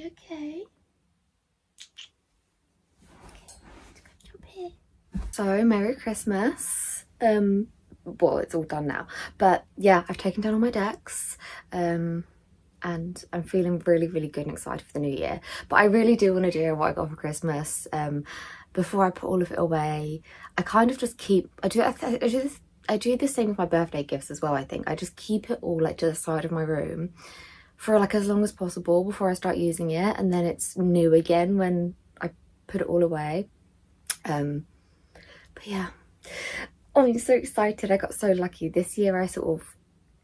You okay? Jump here. So, Merry Christmas. Well, it's all done now. But yeah, I've taken down all my decks. And I'm feeling really, really good and excited for the new year. But I really do want to do what I got for Christmas. Before I put all of it away, I kind of just keep, I do the same with my birthday gifts as well, I think. I just keep it all like to the side of my room for like as long as possible before I start using it, and then it's new again when I put it all away. But yeah, oh, I'm so excited. I got so lucky this year. I sort of,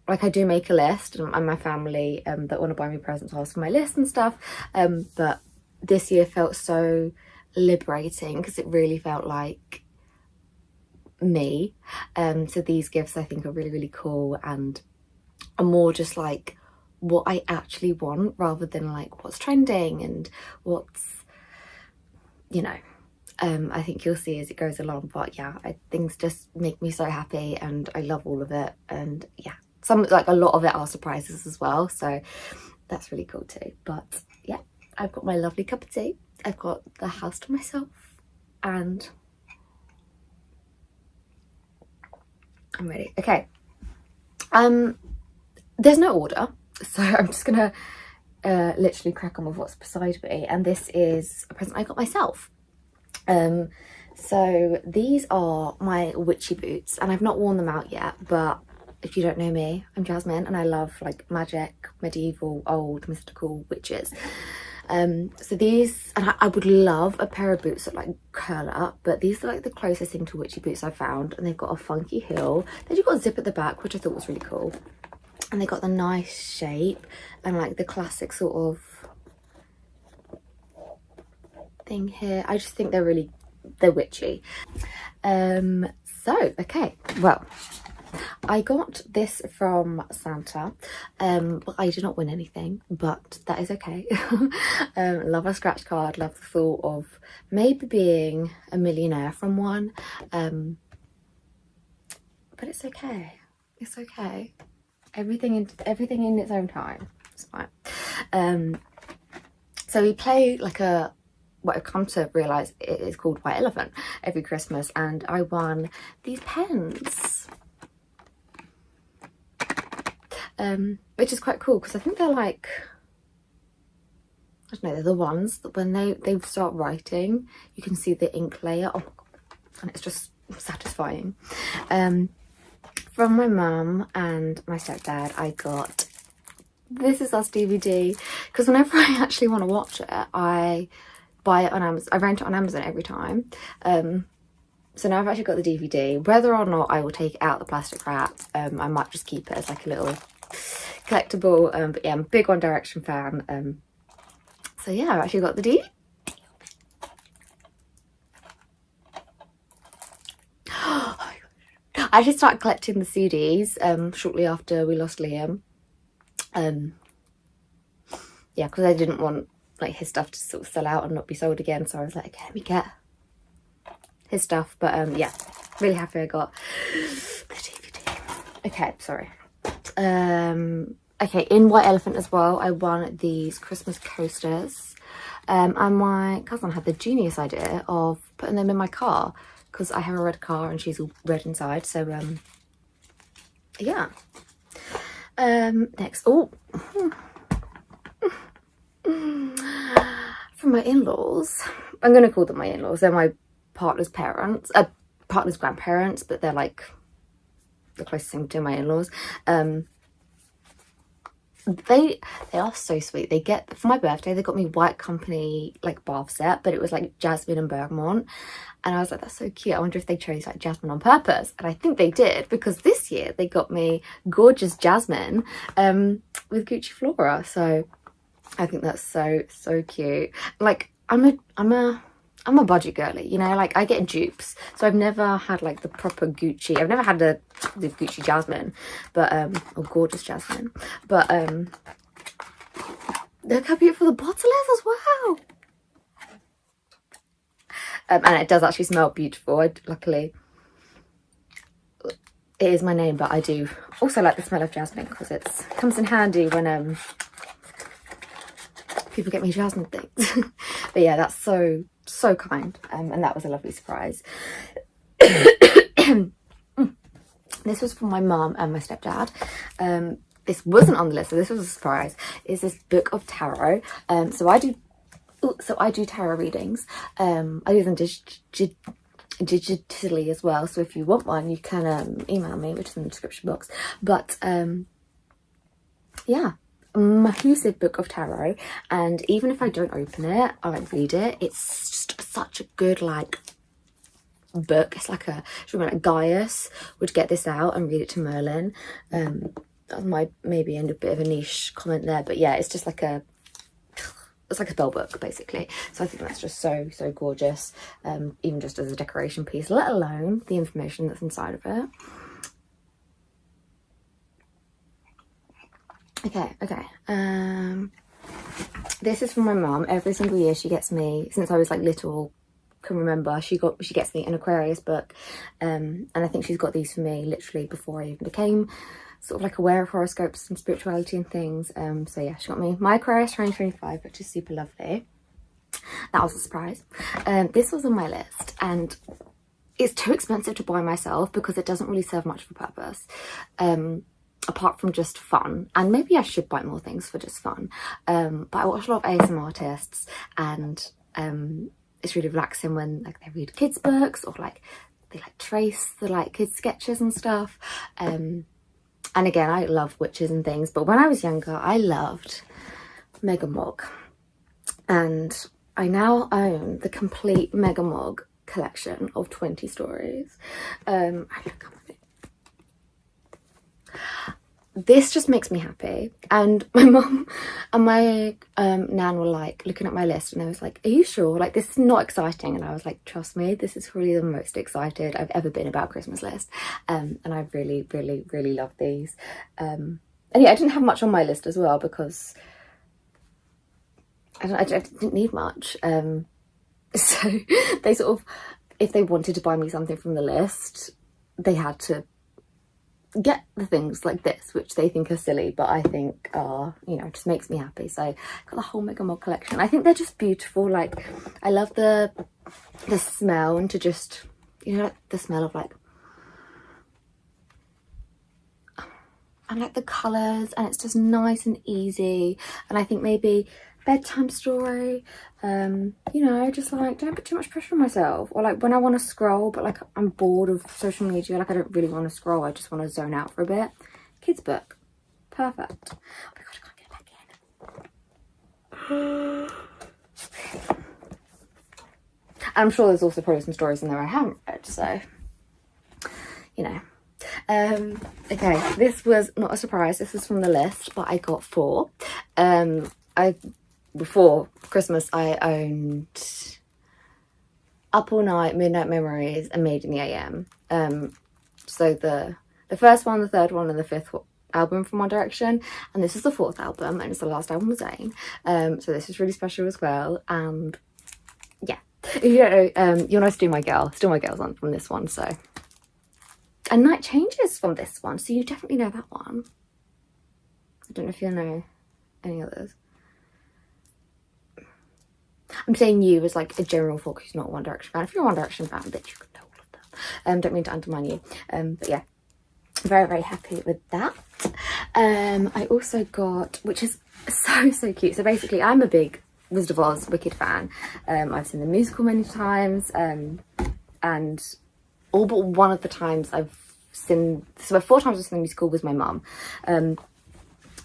like, I do make a list, and my family that want to buy me presents ask for my list and stuff, but this year felt so liberating because it really felt like me. So these gifts I think are really, really cool and are more just like what I actually want rather than like what's trending and what's, you know. I think you'll see as it goes along, but yeah, things just make me so happy and I love all of it. And yeah, a lot of it are surprises as well, so that's really cool too. But yeah, I've got my lovely cup of tea, I've got the house to myself, and I'm ready. Okay, there's no order, so I'm just gonna literally crack on with what's beside me, and this is a present I got myself. So these are my witchy boots, and I've not worn them out yet, but if you don't know me, I'm Jasmine and I love like magic, medieval, old, mystical witches. So these, and I would love a pair of boots that like curl up, but these are like the closest thing to witchy boots I've found, and they've got a funky heel. They've got a zip at the back, which I thought was really cool, and they got the nice shape and like the classic sort of thing here. I just think they're witchy. So okay, well, I got this from Santa, but I did not win anything, but that is okay. Love a scratch card, love the thought of maybe being a millionaire from one, but it's okay. It's okay. Everything in its own time. It's fine. So we play like what I've come to realise it is called White Elephant every Christmas, and I won these pens. Which is quite cool because I think they're like, I don't know, they're the ones that when they start writing, you can see the ink layer. Oh my god, and it's just satisfying. From my mum and my stepdad, I got This Is Us DVD because whenever I actually want to watch it, I buy it on Amazon. I rent it on Amazon every time. So now I've actually got the DVD. Whether or not I will take it out the plastic wrap, I might just keep it as like a little collectible. But yeah, I'm a big One Direction fan. So yeah, I've actually got the DVD. Oh my gosh. I actually started collecting the CDs shortly after we lost Liam. Yeah, because I didn't want like his stuff to sort of sell out and not be sold again. So I was like, okay, let me get his stuff. But yeah, really happy I got the DVD. Okay, sorry. Okay, in White Elephant as well, I won these Christmas coasters. And my cousin had the genius idea of putting them in my car because I have a red car and she's all red inside. So yeah. Next, oh, from my in-laws. I'm gonna call them my in-laws. They're my partner's parents, partner's grandparents, but they're like the closest thing to my in-laws. They are so sweet. They get, for my birthday, they got me White Company like bath set, but it was like jasmine and bergamot, and I was like, that's so cute. I wonder if they chose like jasmine on purpose, and I think they did because this year they got me gorgeous jasmine with Gucci Flora. So I think that's so cute. Like I'm a budget girly, you know, like I get dupes, so I've never had like the proper Gucci. I've never had the Gucci jasmine, but or gorgeous jasmine, but look how beautiful the bottle is as well. And it does actually smell beautiful. Luckily it is my name, but I do also like the smell of jasmine because it comes in handy when people get me Jasmine things. But yeah, that's so kind, and that was a lovely surprise. This was from my mum and my stepdad. This wasn't on the list, so this was a surprise. Is this book of tarot. So I do tarot readings. I do them digitally as well, so if you want one you can email me, which is in the description box. But yeah, massive book of tarot, and even if I don't open it, I like read it. It's just such a good like book. It's like like Gaius would get this out and read it to Merlin. That might maybe end a bit of a niche comment there, but yeah, it's just like it's like a spell book basically. So I think that's just so gorgeous, even just as a decoration piece, let alone the information that's inside of it. Okay. This is from my mum. Every single year she gets me, since I was like little, can remember, she gets me an Aquarius book, and I think she's got these for me literally before I even became sort of like aware of horoscopes and spirituality and things. So yeah, she got me my Aquarius 2025, which is super lovely. That was a surprise. This was on my list, and it's too expensive to buy myself because it doesn't really serve much of a purpose, apart from just fun. And maybe I should buy more things for just fun, but I watch a lot of ASMR artists, and it's really relaxing when like they read kids books, or like they like trace the like kids sketches and stuff. And again, I love witches and things, but when I was younger I loved Megamog, and I now own the complete Megamog collection of 20 stories. This just makes me happy, and my mum and my nan were like looking at my list, and I was like, are you sure, like this is not exciting? And I was like, trust me, this is probably the most excited I've ever been about Christmas list. And I really love these. And yeah, I didn't have much on my list as well because I didn't need much. So they sort of, if they wanted to buy me something from the list, they had to get the things like this, which they think are silly, but I think are, you know, just makes me happy. So I got the whole Megamog collection. I think they're just beautiful. Like, I love the smell, and to just, you know, like the smell of like, and like the colours, and it's just nice and easy. And I think maybe bedtime story, you know, just like don't put too much pressure on myself, or like when I want to scroll but like I'm bored of social media, like I don't really want to scroll, I just want to zone out for a bit. Kids book, perfect. Oh my god, I can't get back in. I'm sure there's also probably some stories in there I haven't read, so you know. Okay, this was not a surprise, this was from the list, but I got 4. Before Christmas I owned Up All Night, Midnight Memories and Made in the AM. So the first one, the third one and the 5th album from One Direction, and this is the 4th album, and it's the last album with Zayn. So this is really special as well. And yeah, if you don't know, You're Nice to My Girl, Still My Girl's on from this one. So, and Night Changes from this one, so you definitely know that one. I don't know if you know any others. I'm saying you as like a general folk who's not a One Direction fan. If you're a One Direction fan, bitch, you could know all of them. Don't mean to undermine you. But yeah, very happy with that. I also got, which is so cute. So basically, I'm a big Wizard of Oz Wicked fan. I've seen the musical many times, and all but one of the times I've seen, so 4 times I've seen the musical was my mum.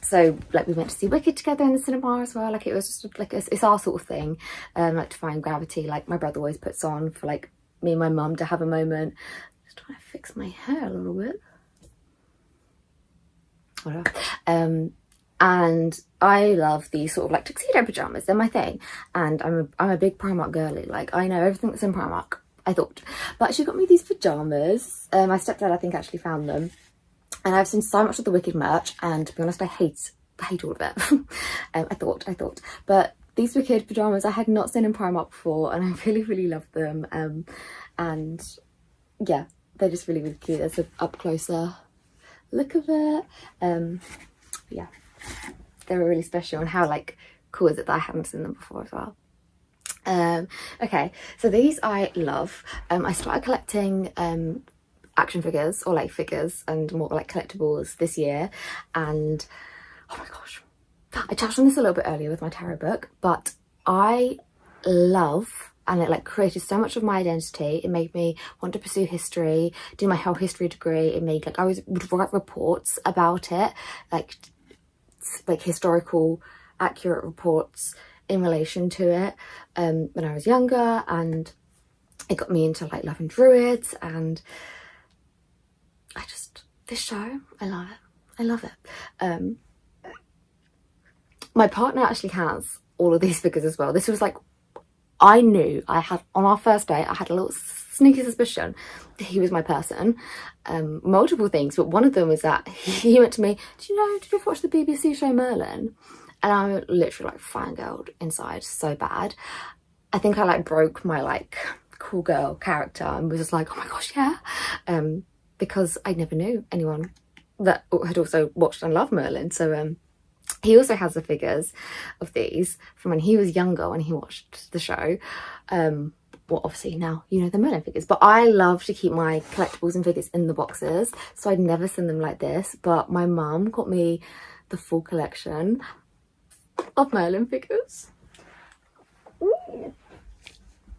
So like we went to see Wicked together in the cinema as well. Like it was just like it's our sort of thing. Like Defying Gravity, like my brother always puts on for like me and my mum to have a moment. Just trying to fix my hair a little bit. Whatever. And I love these sort of like tuxedo pajamas. They're my thing. And I'm a big Primark girly. Like I know everything that's in Primark, I thought. But she got me these pajamas. My stepdad, I think, actually found them. And I've seen so much of the Wicked merch, and to be honest, I hate all of it. I thought. But these Wicked pyjamas I had not seen in Primark before, and I really love them. And yeah, they're just really cute. There's an up closer look of it. Yeah, they were really special, and how like cool is it that I haven't seen them before as well. Okay, so these I love. I started collecting action figures, or like figures and more like collectibles this year, and oh my gosh, I touched on this a little bit earlier with my tarot book, but I love, and it like created so much of my identity. It made me want to pursue history, do my whole history degree. It made like would write reports about it, like historical accurate reports in relation to it when I was younger, and it got me into like loving druids, and this show, I love it. My partner actually has all of these figures as well. This was like, I knew I had, on our first date, I had a little sneaky suspicion that he was my person. Multiple things, but one of them was that he went to me, did you ever watch the BBC show Merlin? And I literally like fangirled inside so bad. I think I like broke my like cool girl character and was just like, oh my gosh, yeah. Because I never knew anyone that had also watched and loved Merlin. So he also has the figures of these from when he was younger, when he watched the show. Well, obviously now you know the Merlin figures, but I love to keep my collectibles and figures in the boxes, so I'd never send them like this. But my mum got me the full collection of Merlin figures. Ooh.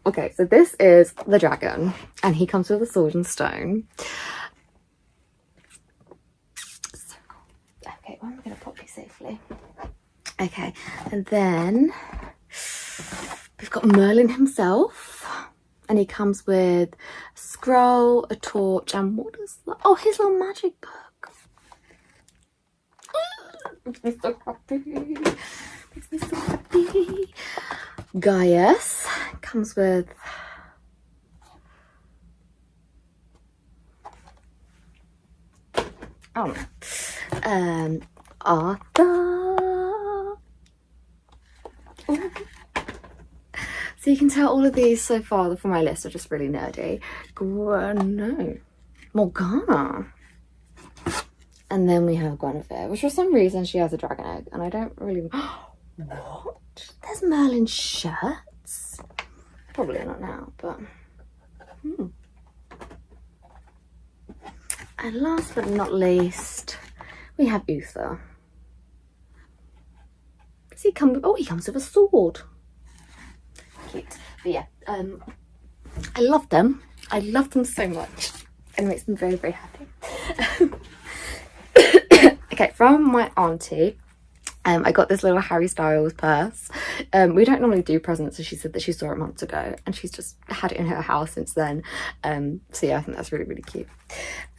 Okay, so this is the dragon, and he comes with a sword and stone. So cool. Okay, where am I going to pop you safely? Okay, and then we've got Merlin himself, and he comes with a scroll, a torch, and what is that? Oh, his little magic book. Makes me so happy. Makes me so happy. Gaius comes with Arthur. Ooh. So you can tell all of these so far from my list are just really nerdy. No, Morgana. And then we have Guinevere, which for some reason she has a dragon egg, and I don't really... What? There's Merlin shirts? Probably not now, but... And last but not least, we have Uther. Does he come with... Oh, he comes with a sword. Cute. But yeah, I love them. I love them so much. And it makes them very, very happy. Okay, from my auntie, I got this little Harry Styles purse. We don't normally do presents, so she said that she saw it months ago, and she's just had it in her house since then. So yeah, I think that's really, really cute.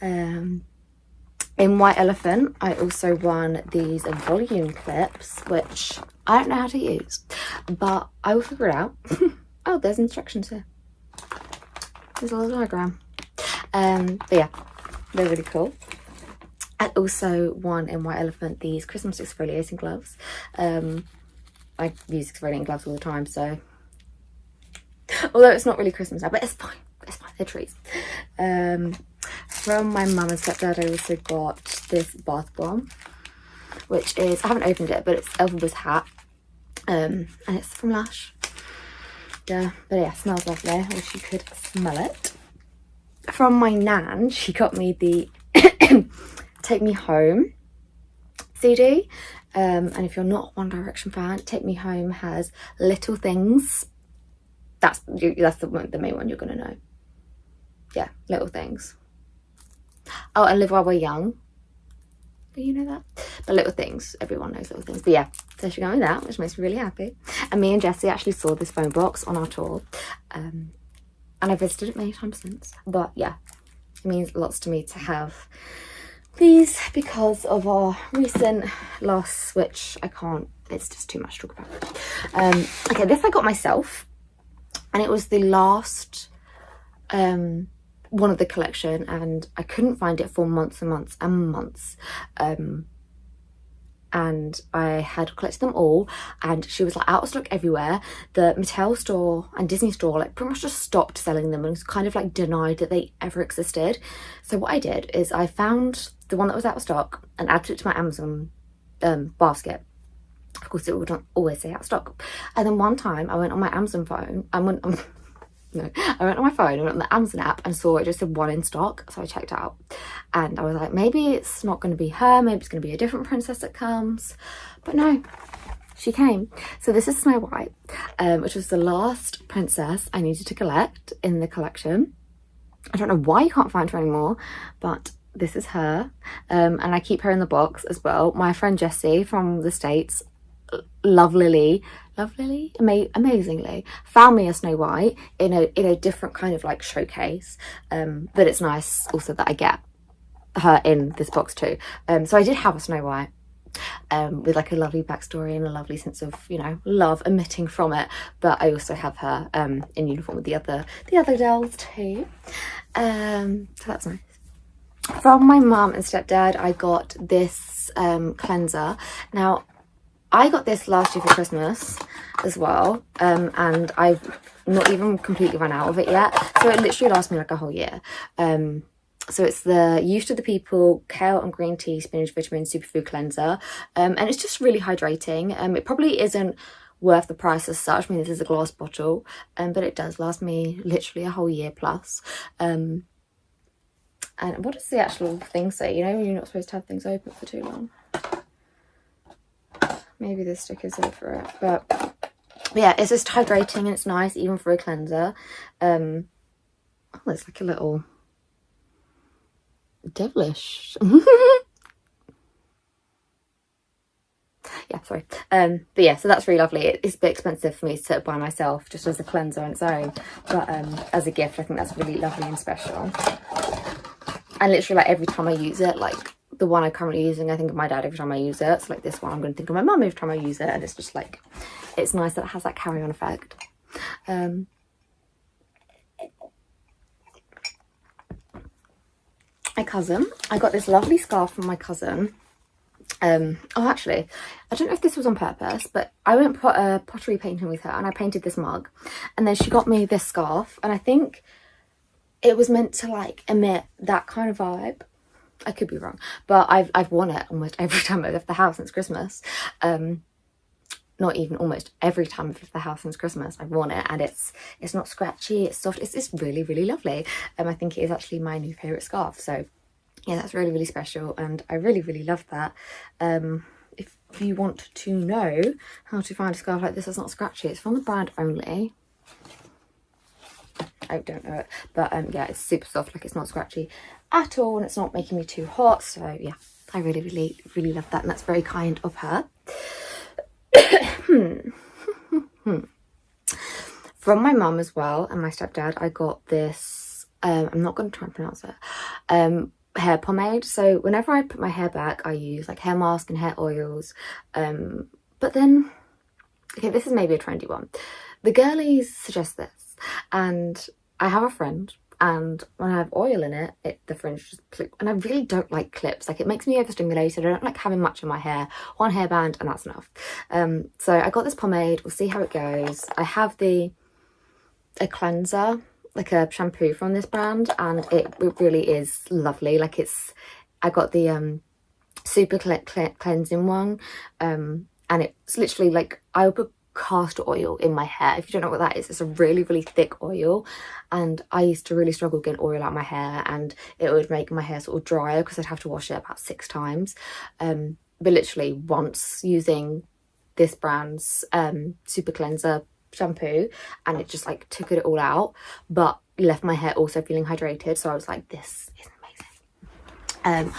In White Elephant, I also won these volume clips, which I don't know how to use, but I will figure it out. Oh, there's instructions here. There's a little diagram. But yeah, they're really cool. I also won in White Elephant these Christmas exfoliating gloves. I use exfoliating gloves all the time, so although it's not really Christmas now, but it's fine. It's fine. They're treats. From my mum and stepdad, I also got this bath bomb, which is, I haven't opened it, but it's Elphaba's hat, and it's from Lush. Yeah, but yeah, smells lovely. I wish you could smell it. From my nan, she got me the Take Me Home CD, and if you're not a One Direction fan, Take Me Home has Little Things. That's the main one you're gonna know. Yeah, Little Things. Oh, and Live While We're Young. Do you know that? But Little Things, everyone knows Little Things. But yeah, so she got me that, which makes me really happy. And me and Jessie actually saw this phone box on our tour, and I visited it many times since. But yeah, it means lots to me to have these because of our recent loss, which I can't, it's just too much to talk about. Okay, this I got myself, and it was the last one of the collection, and I couldn't find it for months and months and months. And I had collected them all, and she was like out of stock everywhere. The Mattel store and Disney store like pretty much just stopped selling them and was kind of like denied that they ever existed. So what I did is I found the one that was out of stock and added it to my Amazon basket. Of course, it would always say out of stock. And then one time I went on my Amazon phone, I went on my phone, I went on the Amazon app and saw it just said 1 in stock. So I checked it out and I was like, maybe it's not going to be her, maybe it's going to be a different princess that comes. But no, she came. So this is Snow White, which was the last princess I needed to collect in the collection. I don't know why you can't find her anymore, but this is her. And I keep her in the box as well. My friend Jessie from the States, amazingly found me a Snow White in a different kind of like showcase. But it's nice also that I get her in this box too. So I did have a Snow White. With like a lovely backstory and a lovely sense of, you know, love emitting from it, but I also have her in uniform with the other dolls too, so that's nice. From my mum and stepdad I got this cleanser. Now I got this last year for Christmas as well, and I've not even completely run out of it yet, so it literally lasts me like a whole year. So it's the Youth to the People Kale and Green Tea Spinach Vitamin Superfood Cleanser. And it's just really hydrating. It probably isn't worth the price as such. I mean, this is a glass bottle, but it does last me literally a whole year plus. And what does the actual thing say? You know, you're not supposed to have things open for too long. Maybe the sticker's in for it. But yeah, it's just hydrating and it's nice even for a cleanser. Oh, there's like a little... devilish. Yeah, sorry. But yeah, so that's really lovely. It's a bit expensive for me to buy myself just as a cleanser on its own, but as a gift I think that's really lovely and special. And literally like every time I use it, like the one I'm currently using, I think of my dad every time I use it. So like this one I'm going to think of my mum every time I use it, and it's just like, it's nice that it has that carry-on effect. My cousin, I got this lovely scarf from my cousin. Oh, actually, I don't know if this was on purpose, but I went pottery painting with her and I painted this mug, and then she got me this scarf, and I think it was meant to like emit that kind of vibe. I could be wrong, but I've worn it almost every time I left the house since Christmas. Not even almost every time I've left the house since Christmas I've worn it, and it's not scratchy, it's soft, it's really, really lovely. I think it is actually my new favourite scarf, so yeah, that's really, really special, and I really, really love that. If you want to know how to find a scarf like this that's not scratchy, it's from the brand Only. I don't know it, but yeah, it's super soft, like it's not scratchy at all, and it's not making me too hot, so yeah, I really, really, really love that, and that's very kind of her. From my mum as well and my stepdad I got this, I'm not going to try and pronounce it, hair pomade. So whenever I put my hair back I use like hair mask and hair oils, but then, okay, this is maybe a trendy one, the girlies suggest this, and I have a friend, and when I have oil in it, the fringe just clip, and I really don't like clips, like it makes me overstimulated. I don't like having much in my hair, one hairband and that's enough. So I got this pomade, we'll see how it goes. I have a cleanser, like a shampoo from this brand, and it really is lovely. Like I got the super cleansing one, and it's literally like, I would put castor oil in my hair. If you don't know what that is, it's a really, really thick oil, and I used to really struggle getting oil out of my hair, and it would make my hair sort of drier because I'd have to wash it about 6 times. But literally once using this brand's super cleanser shampoo, and it just like took it all out, but left my hair also feeling hydrated, so I was like, this is amazing.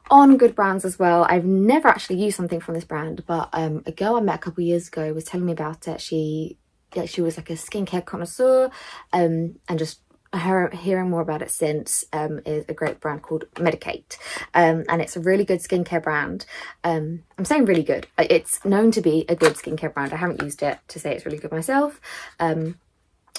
On good brands as well, I've never actually used something from this brand, but a girl I met a couple of years ago was telling me about it. She was like a skincare connoisseur, and just hearing more about it since, is a great brand called Medicate, and it's a really good skincare brand. I'm saying really good, it's known to be a good skincare brand. I haven't used it to say it's really good myself,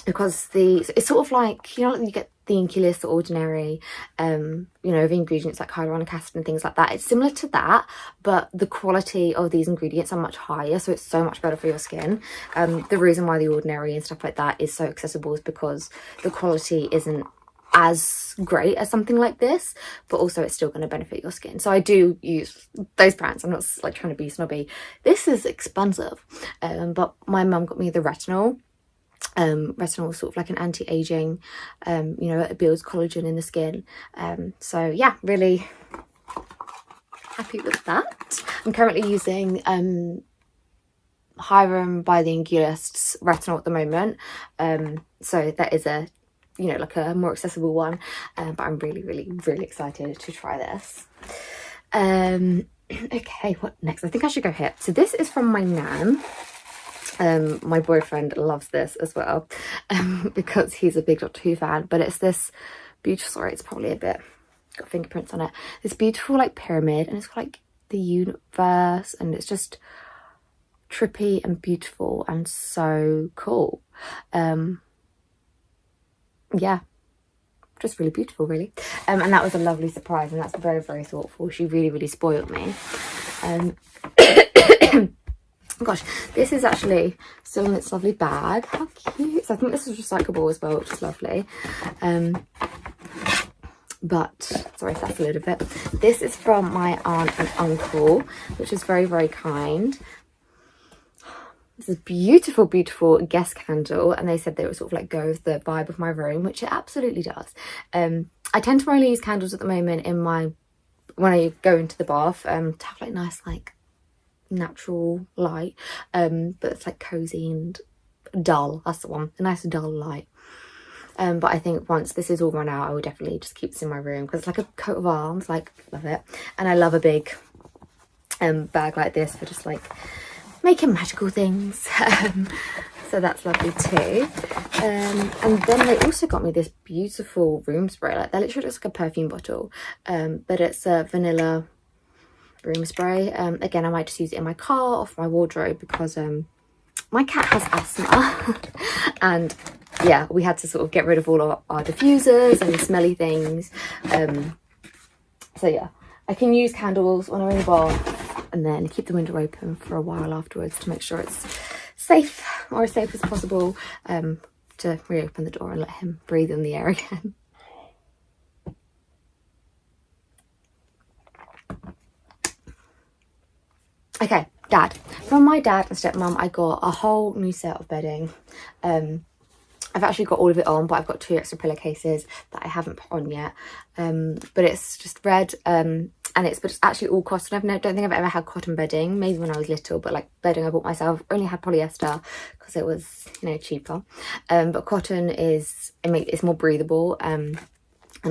because it's sort of like, you know, you get the Inculus, the Ordinary, you know, the ingredients like hyaluronic acid and things like that. It's similar to that, but the quality of these ingredients are much higher, so it's so much better for your skin. The reason why the Ordinary and stuff like that is so accessible is because the quality isn't as great as something like this, but also it's still going to benefit your skin. So I do use those brands. I'm not like trying to be snobby. This is expensive, but my mum got me the retinol. Retinol is sort of like an anti-aging, you know, it builds collagen in the skin. So yeah, really happy with that. I'm currently using Hyram by the Angulists retinol at the moment. So that is a, you know, like a more accessible one, but I'm really excited to try this. Okay, what next? I think I should go here. So this is from my nan. My boyfriend loves this as well, because he's a big Doctor Who fan, but it's this beautiful, sorry, it's probably a bit got fingerprints on it, this beautiful like pyramid, and it's got like the universe, and it's just trippy and beautiful and so cool. Yeah, just really beautiful, really. And that was a lovely surprise, and that's very thoughtful. She really spoiled me. Gosh, this is actually still in its lovely bag. How cute. So I think this is recyclable as well, which is lovely. But sorry if that's a little bit. This is from my aunt and uncle, which is very kind. This is a beautiful guest candle, and they said they would sort of like go with the vibe of my room, which it absolutely does. I tend to only use candles at the moment in my, when I go into the bath, to have like nice like natural light, but it's like cozy and dull. That's the one, a nice dull light. But I think once this is all run out, I will definitely just keep this in my room, because it's like a coat of arms, like love it. And I love a big bag like this for just like making magical things. So that's lovely too. And then they also got me this beautiful room spray. Like that literally looks like a perfume bottle, but it's a vanilla room spray. Again, I might just use it in my car, off my wardrobe, because my cat has asthma and yeah, we had to sort of get rid of all our diffusers and smelly things. So yeah, I can use candles when I'm in the bath, and then keep the window open for a while afterwards to make sure it's safe, or as safe as possible, to reopen the door and let him breathe in the air again. Okay, dad. From my dad and stepmom, I got a whole new set of bedding. I've actually got all of it on, but I've got 2 extra pillowcases that I haven't put on yet. But it's just red, and it's actually all cotton. I don't think I've ever had cotton bedding, maybe when I was little, but like bedding I bought myself, only had polyester because it was, you know, cheaper. But cotton is, it's more breathable. And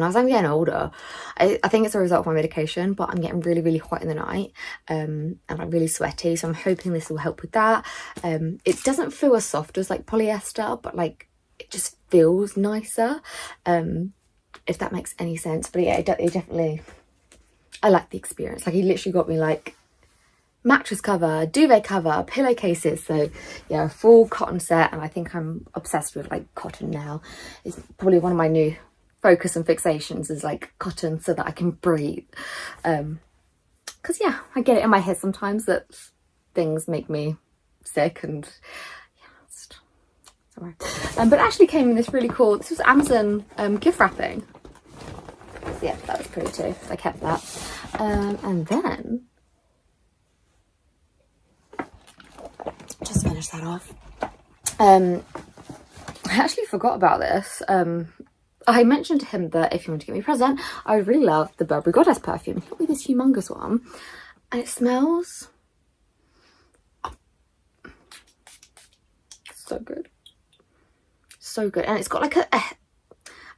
as I'm getting older, I think it's a result of my medication, but I'm getting really hot in the night, and I'm really sweaty, so I'm hoping this will help with that. It doesn't feel as soft as like polyester, but like it just feels nicer, if that makes any sense. But yeah, it definitely, I like the experience. Like he literally got me like mattress cover, duvet cover, pillowcases. So yeah, a full cotton set, and I think I'm obsessed with like cotton now. It's probably one of my new focus and fixations is like cotton, so that I can breathe. Because yeah, I get it in my head sometimes that things make me sick, and yeah, it's alright. But it actually came in this really cool, this was Amazon gift wrapping. So yeah, that was pretty too, so I kept that. And then just finish that off. I actually forgot about this. I mentioned to him that if he wanted to get me a present, I would really love the Burberry Goddess perfume. He got me this humongous one, and it smells so good. So good. And it's got like a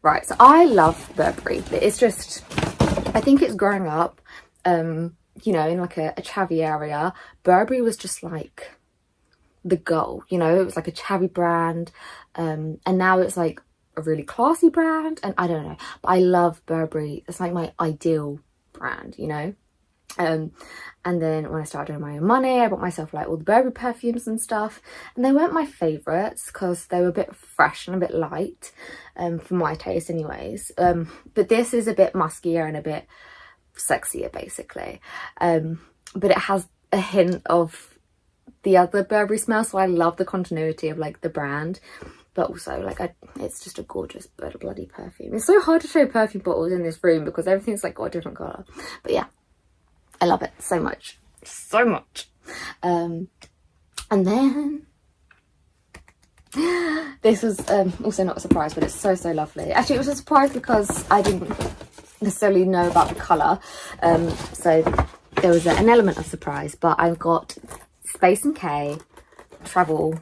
right, so I love Burberry. It's just, I think it's growing up, you know, in like a chavvy area. Burberry was just like the goal, you know, it was like a chavvy brand, and now it's like a really classy brand, and I don't know, but I love Burberry. It's like my ideal brand, you know. And then when I started doing my own money, I bought myself like all the Burberry perfumes and stuff, and they weren't my favourites because they were a bit fresh and a bit light, for my taste anyways. But this is a bit muskier and a bit sexier basically, but it has a hint of the other Burberry smell, so I love the continuity of like the brand. but also like it's just a gorgeous bloody perfume. It's so hard to show perfume bottles in this room because everything's like got a different colour, but yeah, I love it so much, so much. And then this was also not a surprise, but it's so lovely. Actually, it was a surprise because I didn't necessarily know about the colour, so there was an element of surprise. But I got Space NK travel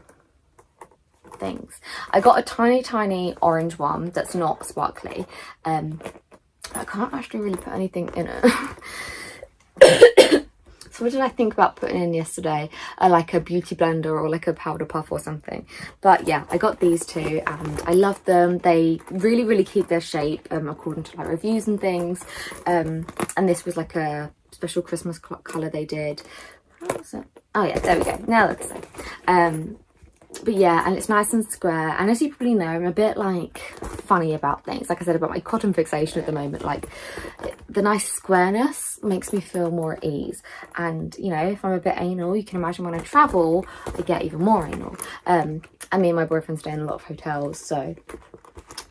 things. I got a tiny orange one that's not sparkly. I can't actually really put anything in it. So what did I think about putting in yesterday? Like a beauty blender or like a powder puff or something. But yeah, I got these two and I love them. They really keep their shape according to like reviews and things. And this was like a special Christmas colour they did. What was it? Oh yeah, there we go. Now it looks so. But yeah, and it's nice and square, and as you probably know, I'm a bit like funny about things, like I said about my cotton fixation at the moment. Like the nice squareness makes me feel more at ease, and you know, if I'm a bit anal, you can imagine when I travel I get even more anal. And me and my boyfriend stay in a lot of hotels, so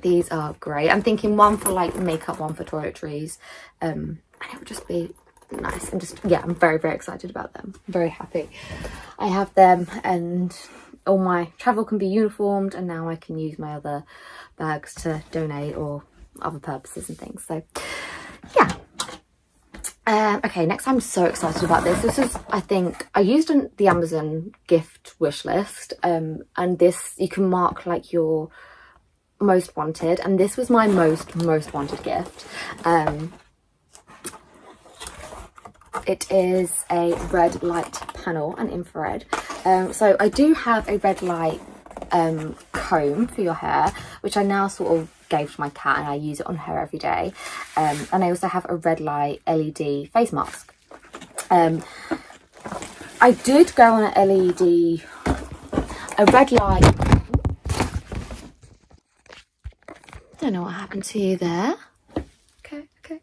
these are great. I'm thinking one for like makeup, one for toiletries, and it would just be nice. And just, yeah, I'm very excited about them. I'm very happy I have them, and all my travel can be uniformed, and now I can use my other bags to donate or other purposes and things. So yeah. Okay, next, I'm so excited about this. This is, I think, I used the Amazon gift wish list, and this, you can mark like your most wanted, and this was my most wanted gift. It is a red light panel and infrared. So I do have a red light comb for your hair, which I now sort of gave to my cat, and I use it on her every day. And I also have a red light LED face mask. I did go on a red light. Don't know what happened to you there. Okay.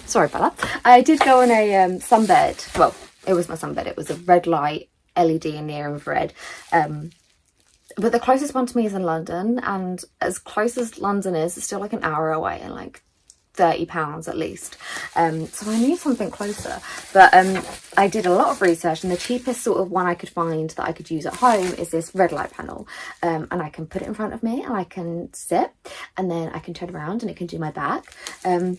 Sorry about that. I did go on a sunbed. Well, it was my sunbed. It was a red light LED and near infrared. But the closest one to me is in London, and as close as London is, it's still like an hour away and like £30 at least. So I need something closer. But I did a lot of research, and the cheapest sort of one I could find that I could use at home is this red light panel. And I can put it in front of me and I can sit, and then I can turn around and it can do my back. And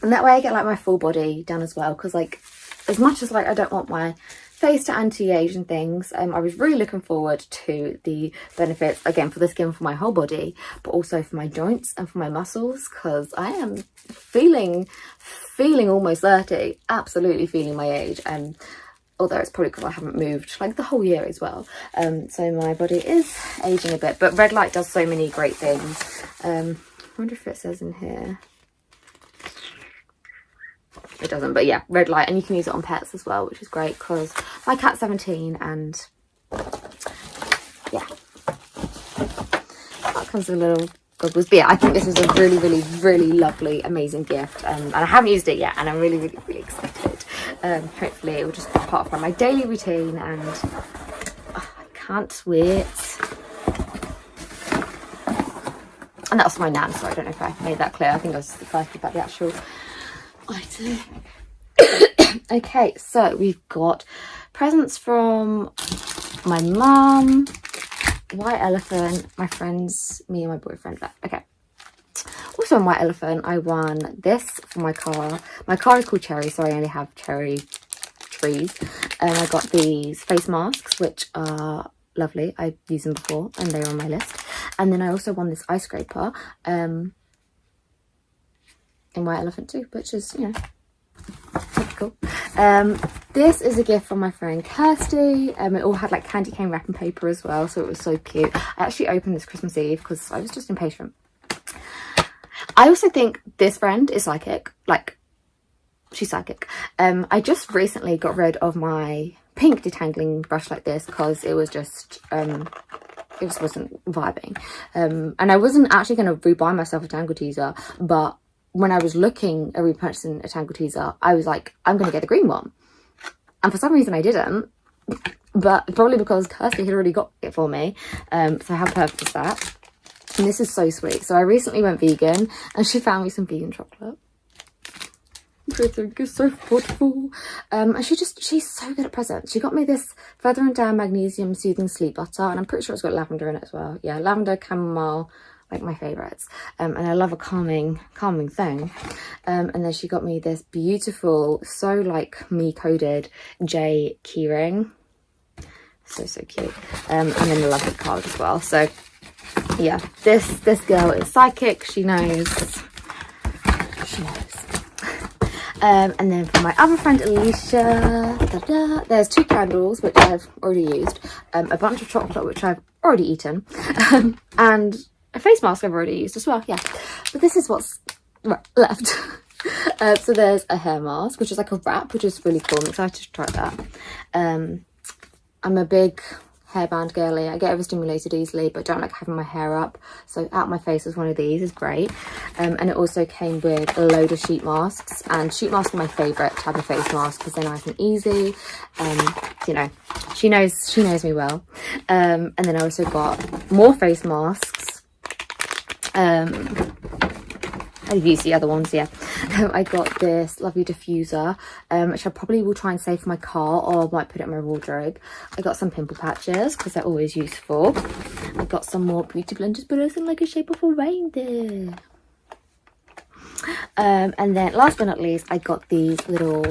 that way I get like my full body done as well, because like as much as like I don't want my face to anti-age and things, I was really looking forward to the benefits, again, for the skin, for my whole body, but also for my joints and for my muscles, because I am feeling almost 30, absolutely feeling my age. And although it's probably because I haven't moved like the whole year as well, so my body is aging a bit. But red light does so many great things. I wonder if it says in here. It doesn't, but yeah, red light, and you can use it on pets as well, which is great because my cat's 17, and yeah, that comes with a little goggles. But yeah, I think this is a really lovely, amazing gift, and I haven't used it yet, and I'm really excited. Hopefully it will just be part of my daily routine, and I can't wait. And that was my nan, so I don't know if I made that clear. I think I was excited about the actual item. Okay, so we've got presents from my mum, White Elephant, my friends, me and my boyfriend. Okay, also on White Elephant I won this for my car. My car is called Cherry, so I only have cherry trees, and I got these face masks, which are lovely. I've used them before and they were on my list. And then I also won this eye scraper in White Elephant too, which is, you know, typical. This is a gift from my friend Kirsty. It all had like candy cane wrapping paper as well, so it was so cute. I actually opened this Christmas Eve because I was just impatient. I also think this friend is psychic, like she's psychic. I just recently got rid of my pink detangling brush like this because it was just it just wasn't vibing, and I wasn't actually going to rebuy myself a Tangle Teezer, but when I was looking at repurchasing a Tangle Teezer, I was like, I'm going to get the green one. And for some reason I didn't, but probably because Kirsty had already got it for me. So how perfect is that? And this is so sweet. So I recently went vegan and she found me some vegan chocolate, which I think is so thoughtful. And she's so good at presents. She got me this Feather and Down Magnesium Soothing Sleep Butter, and I'm pretty sure it's got lavender in it as well. Yeah, lavender, chamomile, like my favourites. And I love a calming thing. And then she got me this beautiful, so like me coded J keyring. So cute. And then a lovely card as well. So yeah, this girl is psychic. She knows. And then for my other friend Alicia, there's 2 candles which I've already used, a bunch of chocolate which I've already eaten, and a face mask I've already used as well. Yeah, but this is what's left. So there's a hair mask, which is like a wrap, which is really cool. I'm excited to try that. I'm a big hairband girly. I get overstimulated easily, but don't like having my hair up, so out my face with one of these is great. And it also came with a load of sheet masks, and sheet masks are my favourite type of face mask because they're nice and easy. You know, she knows me well. And then I also got more face masks. I used the other ones, yeah. I got this lovely diffuser, which I probably will try and save for my car, or I might put it in my wardrobe. I got some pimple patches because they're always useful. I got some more beauty blenders, but it's in like a shape of a reindeer. And then last but not least, I got these little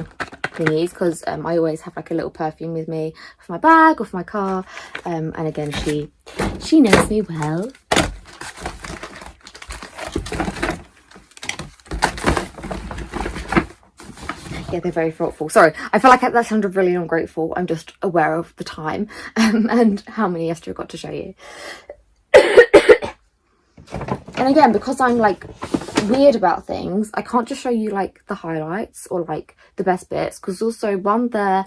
thingies because I always have like a little perfume with me for my bag or for my car. And again, she knows me well. Yeah, they're very thoughtful. Sorry, I feel like that sounded really ungrateful. I'm just aware of the time and how many yesterday I got to show you. And again, because I'm like weird about things, I can't just show you like the highlights or like the best bits, because also 1, they're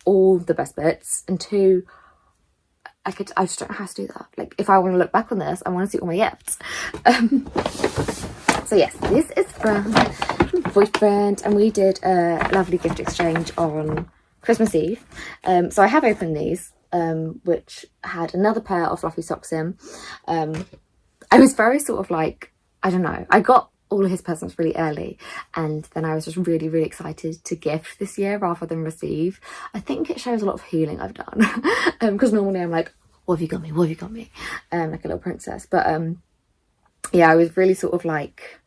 all the best bits, and 2, I just don't know how to do that. Like if I want to look back on this, I want to see all my gifts. So yes, this is from my boyfriend, and we did a lovely gift exchange on Christmas Eve. So I have opened these, which had another pair of fluffy socks in. I was very sort of like, I don't know, I got all of his presents really early, and then I was just really, really excited to gift this year rather than receive. I think it shows a lot of healing I've done, because normally I'm like, what have you got me, what have you got me, like a little princess. But yeah, I was really sort of like,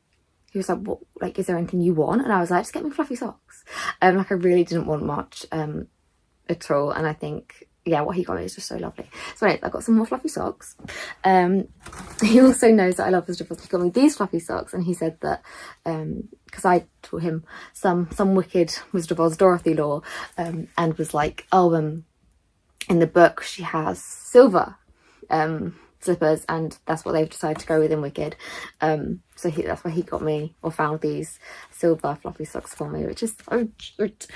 he was like, what, like, is there anything you want? And I was like, just get me fluffy socks. Like I really didn't want much at all. And I think, yeah, what he got me is just so lovely. So anyway, I got some more fluffy socks. He also knows that I love Wizard of Oz. He got me these fluffy socks, and he said that because I taught him some wicked Wizard of Oz Dorothy lore, and was like, oh, in the book she has silver slippers, and that's what they've decided to go with in Wicked. So that's why he got me, or found these silver fluffy socks for me, which is so cute.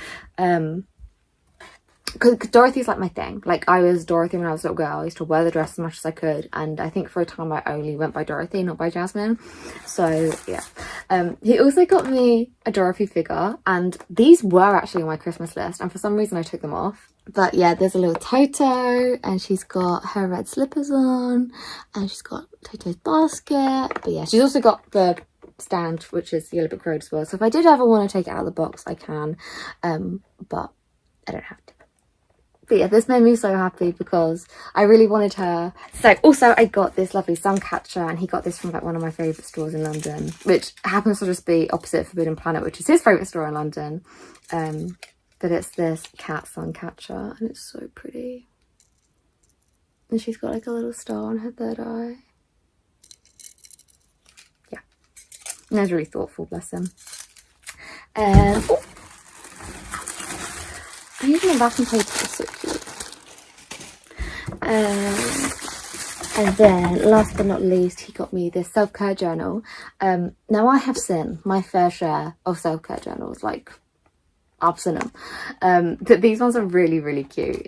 Because Dorothy's like my thing. Like I was Dorothy when I was a little girl. I used to wear the dress as much as I could, and I think for a time I only went by Dorothy, not by Jasmine. So yeah. He also got me a Dorothy figure, and these were actually on my Christmas list, and for some reason I took them off. But yeah, there's a little Toto, and she's got her red slippers on, and she's got Toto's basket. But yeah, she's also got the stand, which is Yellow Brick Road as well. So if I did ever want to take it out of the box, I can, but I don't have to. But yeah, this made me so happy because I really wanted her. So also I got this lovely sun catcher, and he got this from like one of my favourite stores in London, which happens to just be opposite Forbidden Planet, which is his favourite store in London. But it's this cat sun catcher, and it's so pretty. And she's got like a little star on her third eye. Yeah, and that's really thoughtful, bless him. Oh, I'm using a wrapping paper, it's so cute. And then last but not least, he got me this self-care journal. Now I have seen my fair share of self-care journals, like I've seen them, but these ones are really, really cute.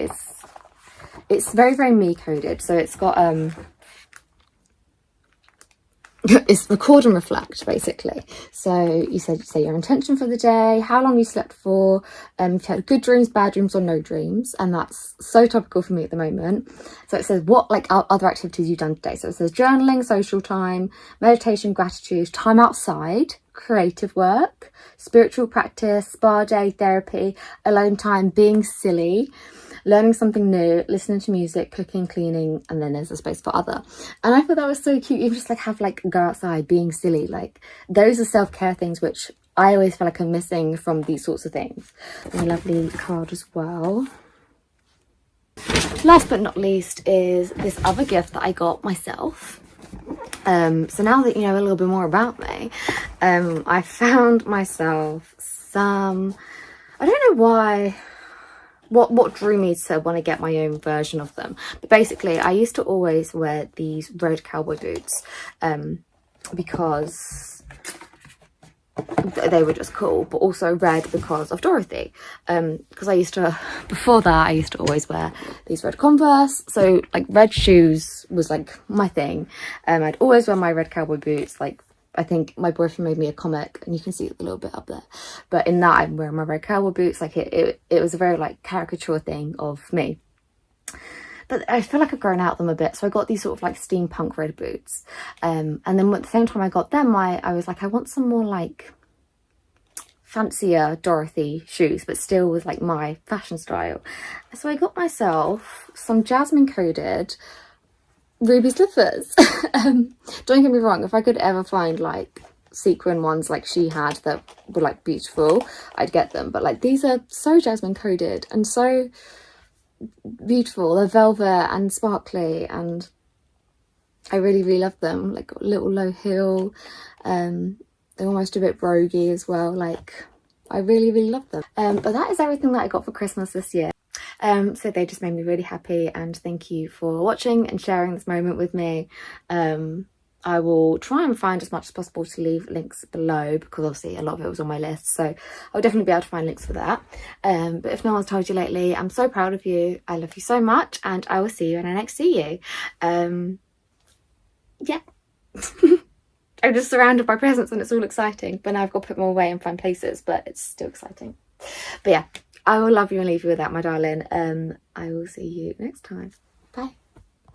It's very, very me coded. So it's got it's record and reflect, basically. So you said, say your intention for the day, how long you slept for, if you had good dreams, bad dreams, or no dreams. And that's so topical for me at the moment. So it says what like other activities you've done today. So it says journaling, social time, meditation, gratitude, time outside, creative work, spiritual practice, spa day, therapy, alone time, being silly, learning something new, listening to music, cooking, cleaning, and then there's a space for other. And I thought that was so cute. Even just like have like go outside, being silly, like those are self-care things which I always feel like I'm missing from these sorts of things. And a lovely card as well. Last but not least is this other gift that I got myself. So now that you know a little bit more about me, I found myself some, I don't know why, what drew me to want to get my own version of them, but basically I used to always wear these red cowboy boots because they were just cool, but also red because of Dorothy, because I used to, before that I used to always wear these red Converse, so like red shoes was like my thing. I'd always wear my red cowboy boots. Like I think my boyfriend made me a comic and you can see it a little bit up there, but in that I'm wearing my red cowboy boots. Like it was a very like caricature thing of me, but I feel like I've grown out of them a bit, so I got these sort of like steampunk red boots, and then at the same time I got them, I was like, I want some more like fancier Dorothy shoes, but still with like my fashion style. So I got myself some jasmine coated ruby slippers. Don't get me wrong, if I could ever find like sequin ones like she had that were like beautiful, I'd get them, but like these are so jasmine coated and so beautiful. They're velvet and sparkly and I really love them. Like got a little low heel, they're almost a bit broguey as well. Like I really love them. But that is everything that I got for Christmas this year. So they just made me really happy, and thank you for watching and sharing this moment with me. I will try and find as much as possible to leave links below, because obviously a lot of it was on my list, so I'll definitely be able to find links for that. But if no one's told you lately, I'm so proud of you. I love you so much, and I will see you when I next see you. Yeah. I'm just surrounded by presents and it's all exciting, but now I've got to put them away and find places, but it's still exciting. But yeah, I will love you and leave you with that, my darling. I will see you next time. Bye.